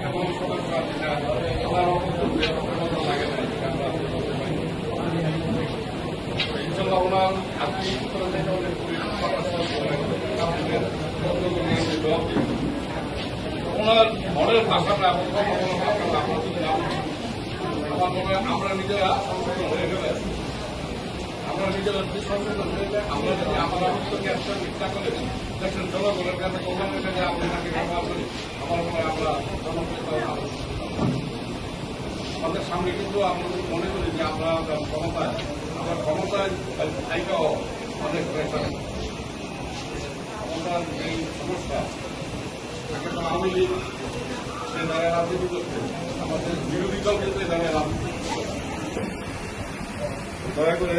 এবং সদস্য আছে না ওনার মতো লাগে না ইনশাল্লাহ ওনার আজকে করে থেকে অনেক ওনার মনের ভাষাটা এবং কর্মগুলোর ভাষাটা আমরা যদি না আমার মনে হয় আমরা নিজেরা সচেতন হয়ে গেলে আমরা নিজেরা যদি সচেতন হয়ে যায় আমরা যদি আমার অবস্থাকে একটা মিথ্যা করে দেখেন জনগণের কাছে কল্যাণের কাছে আমরা তাকে ব্যবহার করি আমার মনে হয় আমরা জনপ্রিয়তা আমাদের সামনে কিন্তু আমরা যদি মনে করি যে আমরা ক্ষমতায় থাইকাও অনেক প্রেশার ক্ষমতার এই সমস্যা সেখানে আওয়ামী লীগ সে দাঁড়ায় রাজনীতি করছে আমাদের বিরোধী দল কিন্তু দাঁড়ায় রাজনীতি দয়া করে